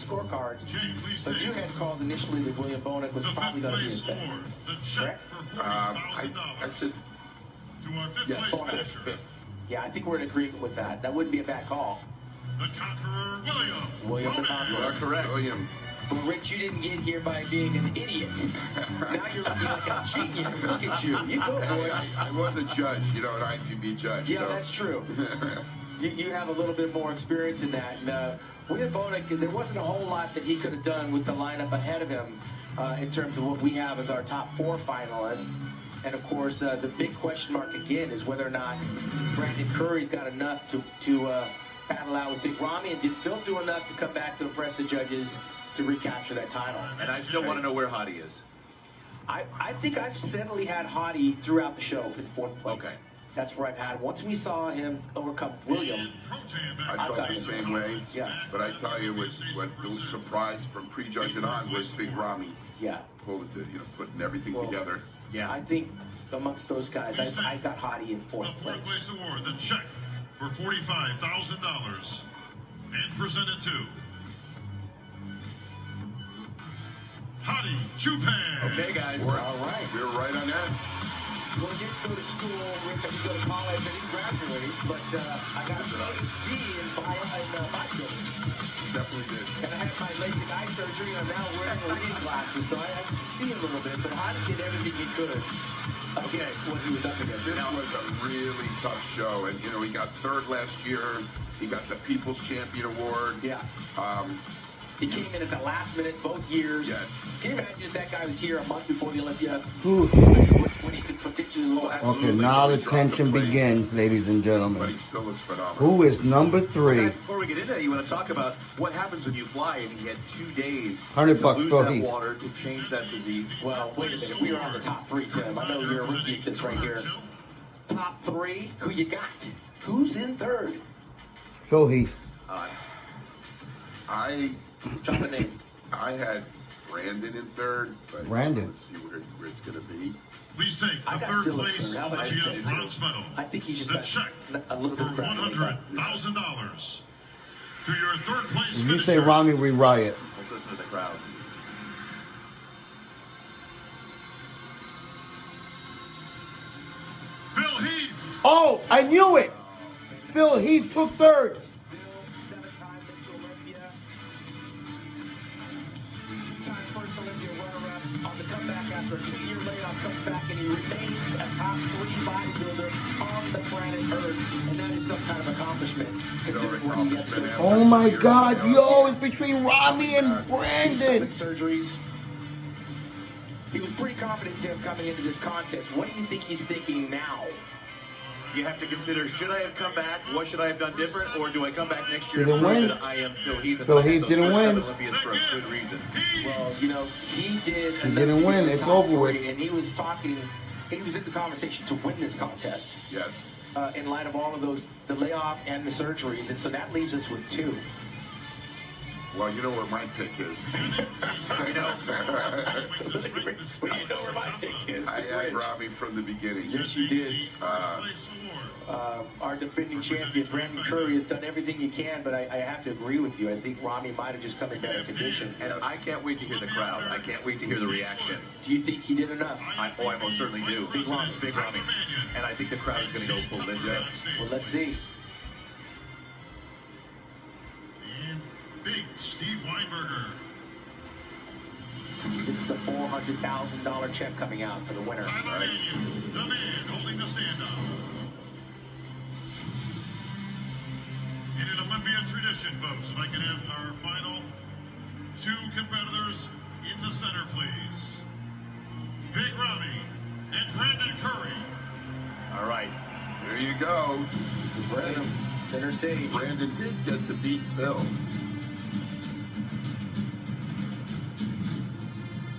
scorecards. But you had called initially that William Bonek was probably going to be his bet. Correct? I said, yes. Yeah, I think we're in agreement with that. That wouldn't be a bad call. The Conqueror, William the Conqueror. You are correct. William. But Rich, you didn't get here by being an idiot. Now you're like a genius. Look at you. You go, boy. I was a judge, you know, and I can be judged. Yeah, so. that's true. You have a little bit more experience in that. And William Bonek, there wasn't a whole lot that he could have done with the lineup ahead of him in terms of what we have as our top 4 finalists. And of course, the big question mark again is whether or not Brandon Curry's got enough to battle out with Big Ramy, and did Phil do enough to come back to impress the judges to recapture that title? And I still want to know where Hottie is. I think I've steadily had Hottie throughout the show in 4th place. Okay. That's where I've had. Once we saw him overcome William, I felt the same way. Yeah. But I tell you, what the surprise from prejudging on was Big Ramy. Yeah. Putting everything together. Yeah. I think amongst those guys, I got Hottie in 4th place. The 4th place award, the check for $45,000, and presented to Hottie Chupan. Okay, guys. All right. We're right on that. Well, he didn't go to school, Rick, I didn't go to college, I didn't graduate, but I got a PhD in bodybuilding. Definitely did. And I had my LASIK eye surgery, and I'm now wearing reading glasses, so I can see a little bit, but Hottie did everything he could. Okay, what he was up against. This was a really tough show, and he got 3rd last year. He got the People's Champion Award. Yeah. He came in at the last minute both years. Yes. Can you imagine if that guy was here a month before the Olympia? When he could potentially lose? Okay, now the tension begins, ladies and But gentlemen. he still looks phenomenal. Who is number 3? Guys, before we get into that, you want to talk about what happens when you fly and he had 2 days $100 to lose Phil that Heath. water, to change that physique. Well, wait a minute. We are on the top 3, Tim. I know you're a rookie at this right here. Top 3? Who you got? Who's in 3rd? Phil Heath. Drop the name. I had Brandon in 3rd. But Brandon. Let's see where it's going to be. Please take I the got 3rd Phil in place 3rd. How about GM you? bronze medal. I think he just The got check a little for bit of $100,000 to your 3rd place If you say finisher. Ramy, we riot. Let's listen to the crowd. Phil Heath. Oh, I knew it. Phil Heath took 3rd. 7-time Mr. Olympia. 2-time first Olympia runner-up on the comeback after a 2-year layoff, comes back and he remains a top 3 bodybuilder on the planet Earth, and that is some kind of accomplishment. considering what he has to do. Oh my God, yo, it's between Ramy and Two Brandon. stomach surgeries. He was pretty confident, Tim, coming into this contest. What do you think he's thinking now? You have to consider, should I have come back? What should I have done different? Or do I come back next year Didn't and prove win. that I am Phil Heath? and Phil I have Heath those didn't first win. 7 Olympians for a good reason? Well, you know, he did. He didn't win. It's over with. And he was talking, he was in the conversation to win this contest. Yes. In light of all of those, the layoff and the surgeries. And so that leaves us with 2. Well, you know where my pick is. We know where my pick is. I had Ramy from the beginning. Yes, you did. Our defending champion, Brandon Curry, has done everything he can, but I have to agree with you. I think Ramy might have just come in better condition. And I can't wait to hear the crowd. I can't wait to hear the reaction. Do you think he did enough? I most certainly do. Big Ramy. Big Ramy. And I think the crowd is going to go ballistic. Well, let's see. And Big Steve Weinberger. This is a $400,000 check coming out for the winner. Tyler Daniels, the man holding the stand-up. In an Olympia tradition, folks, if I can have our final 2 competitors in the center, please. Big Ramy and Brandon Curry. All right. There you go. Brandon, center stage. Brandon did get to beat Phil.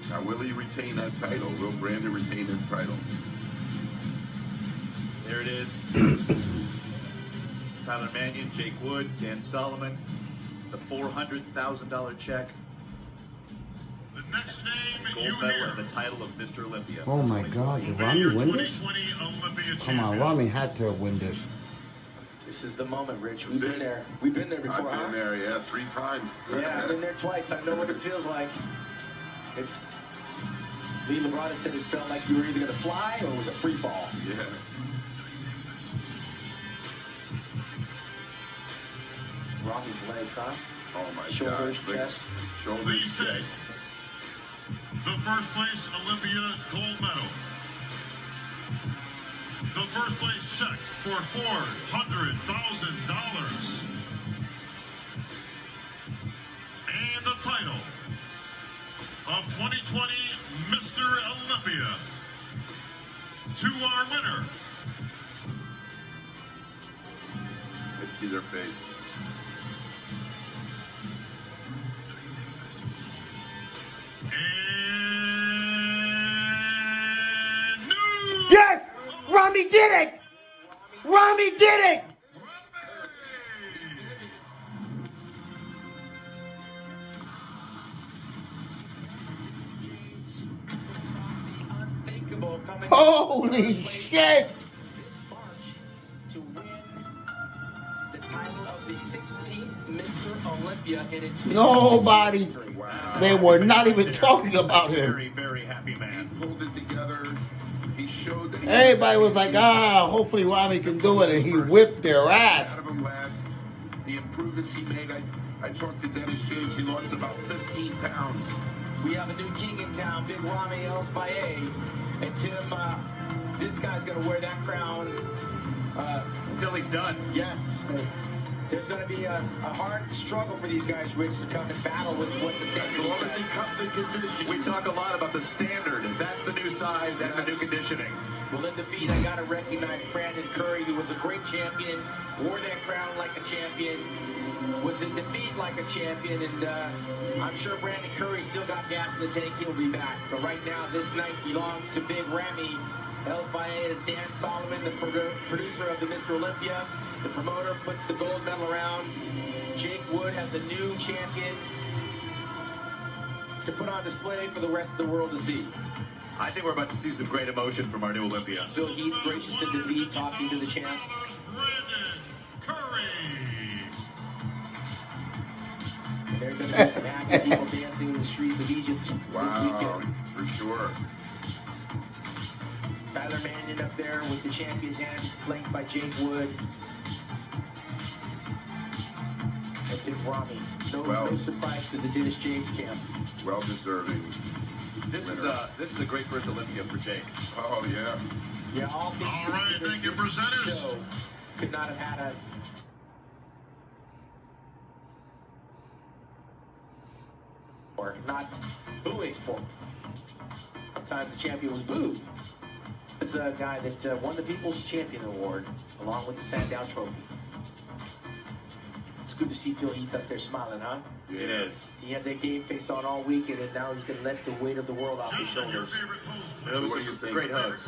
Now, will he retain that title? Will Brandon retain his title? There it is. Tyler Mannion, Jake Wood, Dan Solomon. The $400,000 check. The next name Gold you medal hear. and the title of Mr. Olympia. Oh my God, did Ramy win this? 2020 Olympia Come on, champion. Ramy had to win this. This is the moment, Rich. We've been there. We've been there before, I've been there, yeah, 3 times. Yeah, I've been there twice. I know what it feels like. It's Lee Labrada said it felt like you were either going to fly or it was a free fall. Yeah. Ramy's legs, huh? Oh my Shoulders, gosh. chest. Shoulders, Please take chest. the first place Olympia gold medal. The first place check for $400,000. And the title of 2020 Mr. Olympia to our winner. Let's see their face. And new Yes! Ramy did it! Ramy did it! Unthinkable coming Holy shit! to win the title of the 16th Mr. Olympia in its Nobody. Wow. They were not even talking about him. Very, very happy man. He pulled it together. He showed that he Everybody was like, hopefully Ramy can do it, and he whipped their ass. out of him last. The improvements he made. I talked to Dennis James. He lost about 15 pounds. We have a new king in town, Big Ramy El-Sbaieh. And Tim, this guy's going to wear that crown. Until he's done. Yes. There's going to be a hard struggle for these guys, Rich, to come and battle with what the As standard long as is. he comes in condition. We talk a lot about the standard. That's the new size and the new conditioning. Well, in defeat, I got to recognize Brandon Curry, who was a great champion, wore that crown like a champion, was in defeat like a champion, and I'm sure Brandon Curry still got gas in the tank. He'll be back. But right now, this night belongs to Big Ramy. El-Sbaieh is Dan Solomon, the producer of the Mr. Olympia. The promoter puts the gold medal around. Jake Wood has a new champion to put on display for the rest of the world to see. I think we're about to see some great emotion from our new Olympia. Phil Heath, gracious in defeat, talking to the champ. Brandon Curry. There's going to be some happy people dancing in the streets of Egypt this Wow, weekend. for sure. Tyler Mannion up there with the champion's hand, flanked by Jake Wood. And Big Ramy. No surprise to the Dennis James camp. Well deserving. This is a great first Olympia for Jake. Oh yeah. Yeah, all things All right, considered, thank you, this presenters. show could not have had a or not booing for. Sometimes the champion was booed. This is a guy that won the People's Champion Award along with the Sandow Trophy. It's good to see Phil Heath up there smiling, huh? It is. He had that game face on all weekend, and now he can let the weight of the world off his Gentlemen, your shoulders. favorite host. It was What a do you think? great hugs.